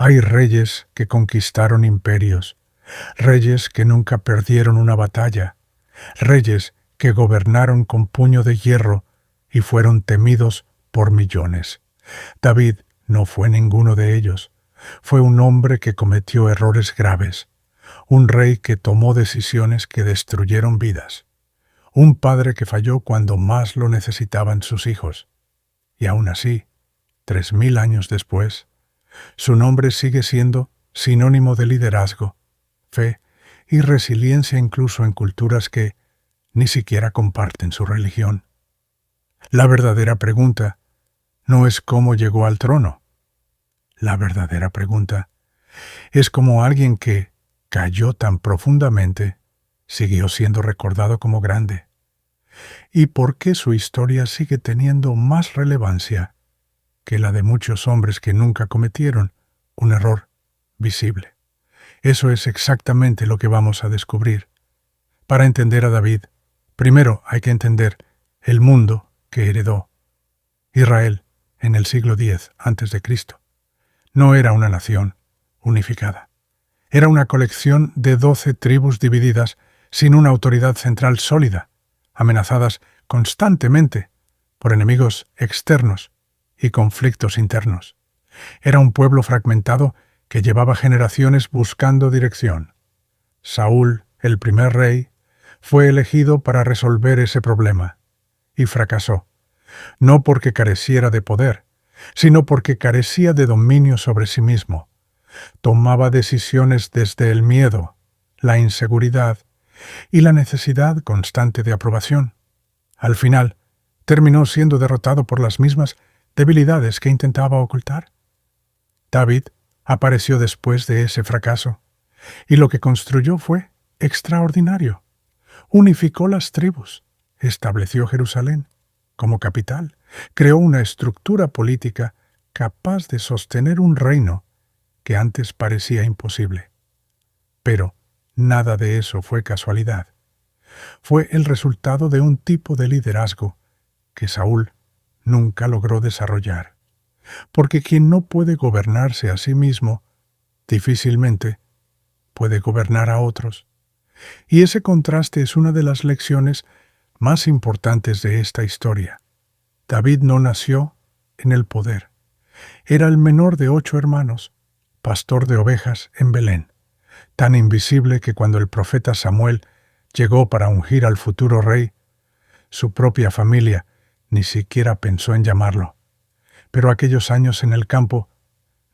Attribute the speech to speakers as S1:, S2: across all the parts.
S1: Hay reyes que conquistaron imperios, reyes que nunca perdieron una batalla, reyes que gobernaron con puño de hierro y fueron temidos por millones. David no fue ninguno de ellos. Fue un hombre que cometió errores graves, un rey que tomó decisiones que destruyeron vidas, un padre que falló cuando más lo necesitaban sus hijos. Y aún así, 3000 años después, su nombre sigue siendo sinónimo de liderazgo, fe y resiliencia incluso en culturas que ni siquiera comparten su religión. La verdadera pregunta no es cómo llegó al trono. La verdadera pregunta es cómo alguien que cayó tan profundamente siguió siendo recordado como grande. ¿Y por qué su historia sigue teniendo más relevancia que la de muchos hombres que nunca cometieron un error visible? Eso es exactamente lo que vamos a descubrir. Para entender a David, primero hay que entender el mundo que heredó. Israel, en el siglo X a.C., no era una nación unificada. Era una colección de 12 tribus divididas sin una autoridad central sólida, amenazadas constantemente por enemigos externos y conflictos internos. Era un pueblo fragmentado que llevaba generaciones buscando dirección. Saúl, el primer rey, fue elegido para resolver ese problema, y fracasó, no porque careciera de poder, sino porque carecía de dominio sobre sí mismo. Tomaba decisiones desde el miedo, la inseguridad y la necesidad constante de aprobación. Al final, terminó siendo derrotado por las mismas debilidades que intentaba ocultar. David apareció después de ese fracaso, y lo que construyó fue extraordinario. Unificó las tribus, estableció Jerusalén como capital, creó una estructura política capaz de sostener un reino que antes parecía imposible. Pero nada de eso fue casualidad. Fue el resultado de un tipo de liderazgo que Saúl nunca logró desarrollar. Porque quien no puede gobernarse a sí mismo, difícilmente puede gobernar a otros. Y ese contraste es una de las lecciones más importantes de esta historia. David no nació en el poder. Era el menor de 8 hermanos, pastor de ovejas en Belén, tan invisible que cuando el profeta Samuel llegó para ungir al futuro rey, su propia familia ni siquiera pensó en llamarlo. Pero aquellos años en el campo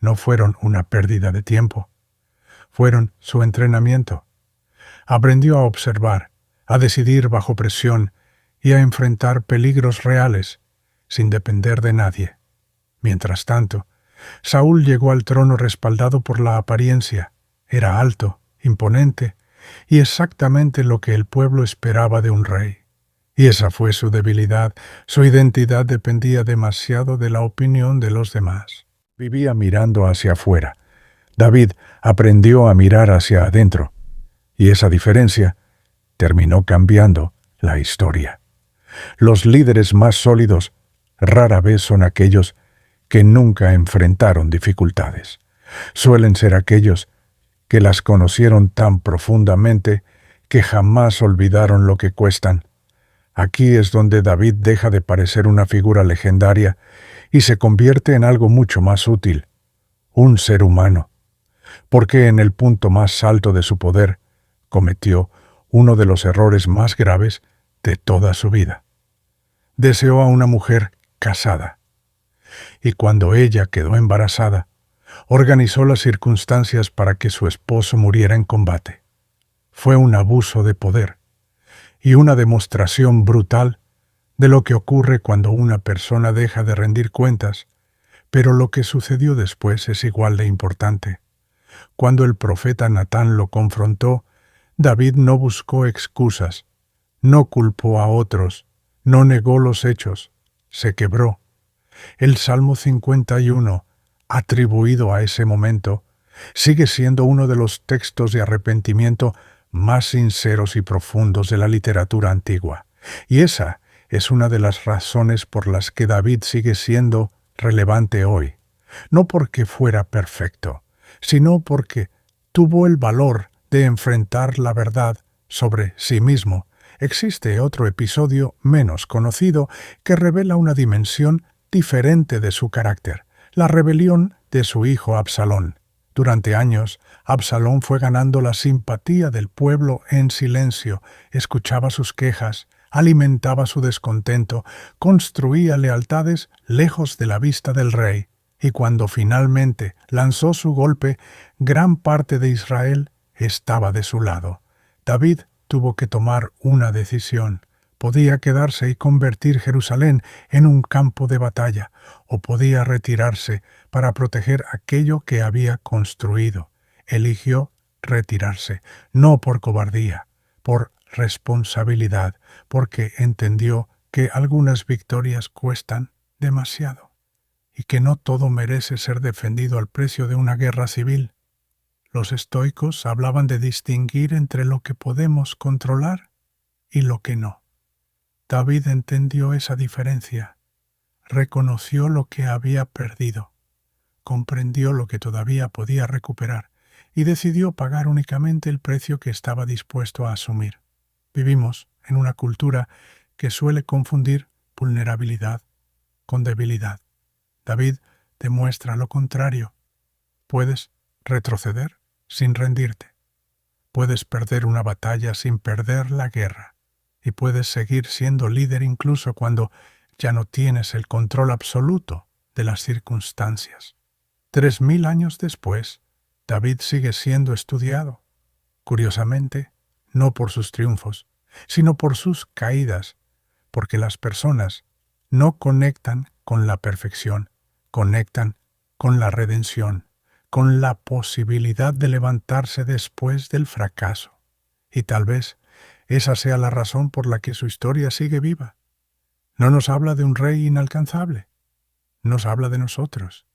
S1: no fueron una pérdida de tiempo. Fueron su entrenamiento. Aprendió a observar, a decidir bajo presión y a enfrentar peligros reales sin depender de nadie. Mientras tanto, Saúl llegó al trono respaldado por la apariencia. Era alto, imponente y exactamente lo que el pueblo esperaba de un rey. Y esa fue su debilidad. Su identidad dependía demasiado de la opinión de los demás. Vivía mirando hacia afuera. David aprendió a mirar hacia adentro. Y esa diferencia terminó cambiando la historia. Los líderes más sólidos rara vez son aquellos que nunca enfrentaron dificultades. Suelen ser aquellos que las conocieron tan profundamente que jamás olvidaron lo que cuestan. Aquí es donde David deja de parecer una figura legendaria y se convierte en algo mucho más útil, un ser humano, porque en el punto más alto de su poder cometió uno de los errores más graves de toda su vida. Deseó a una mujer casada, y cuando ella quedó embarazada, organizó las circunstancias para que su esposo muriera en combate. Fue un abuso de poder y una demostración brutal de lo que ocurre cuando una persona deja de rendir cuentas, pero lo que sucedió después es igual de importante. Cuando el profeta Natán lo confrontó, David no buscó excusas, no culpó a otros, no negó los hechos, se quebró. El Salmo 51, atribuido a ese momento, sigue siendo uno de los textos de arrepentimiento más sinceros y profundos de la literatura antigua. Y esa es una de las razones por las que David sigue siendo relevante hoy. No porque fuera perfecto, sino porque tuvo el valor de enfrentar la verdad sobre sí mismo. Existe otro episodio menos conocido que revela una dimensión diferente de su carácter, la rebelión de su hijo Absalón. Durante años, Absalón fue ganando la simpatía del pueblo en silencio, escuchaba sus quejas, alimentaba su descontento, construía lealtades lejos de la vista del rey, y cuando finalmente lanzó su golpe, gran parte de Israel estaba de su lado. David tuvo que tomar una decisión. Podía quedarse y convertir Jerusalén en un campo de batalla, o podía retirarse para proteger aquello que había construido. Eligió retirarse, no por cobardía, por responsabilidad, porque entendió que algunas victorias cuestan demasiado y que no todo merece ser defendido al precio de una guerra civil. Los estoicos hablaban de distinguir entre lo que podemos controlar y lo que no. David entendió esa diferencia, reconoció lo que había perdido, comprendió lo que todavía podía recuperar y decidió pagar únicamente el precio que estaba dispuesto a asumir. Vivimos en una cultura que suele confundir vulnerabilidad con debilidad. David demuestra lo contrario. Puedes retroceder sin rendirte. Puedes perder una batalla sin perder la guerra. Y puedes seguir siendo líder incluso cuando ya no tienes el control absoluto de las circunstancias. 3000 años después, David sigue siendo estudiado. Curiosamente, no por sus triunfos, sino por sus caídas, porque las personas no conectan con la perfección, conectan con la redención, con la posibilidad de levantarse después del fracaso. Y tal vez esa sea la razón por la que su historia sigue viva. No nos habla de un rey inalcanzable, nos habla de nosotros,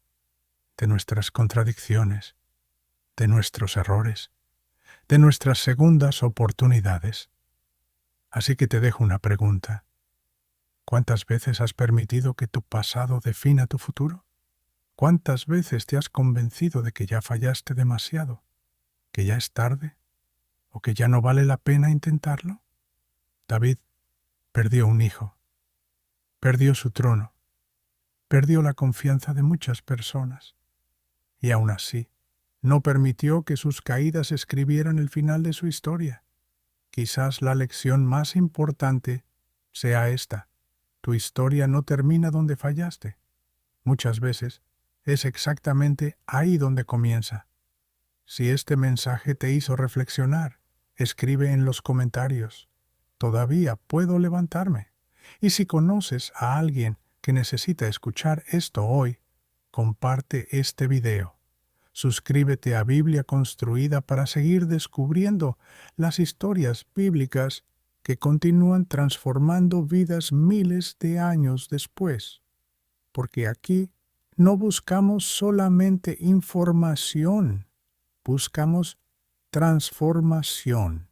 S1: de nuestras contradicciones, de nuestros errores, de nuestras segundas oportunidades. Así que te dejo una pregunta. ¿Cuántas veces has permitido que tu pasado defina tu futuro? ¿Cuántas veces te has convencido de que ya fallaste demasiado, que ya es tarde o que ya no vale la pena intentarlo? David perdió un hijo, perdió su trono, perdió la confianza de muchas personas y aún así no permitió que sus caídas escribieran el final de su historia. Quizás la lección más importante sea esta: tu historia no termina donde fallaste. Muchas veces es exactamente ahí donde comienza. Si este mensaje te hizo reflexionar, escribe en los comentarios: todavía puedo levantarme. Y si conoces a alguien que necesita escuchar esto hoy, comparte este video. Suscríbete a Biblia Construida para seguir descubriendo las historias bíblicas que continúan transformando vidas miles de años después. Porque aquí no buscamos solamente información, buscamos transformación.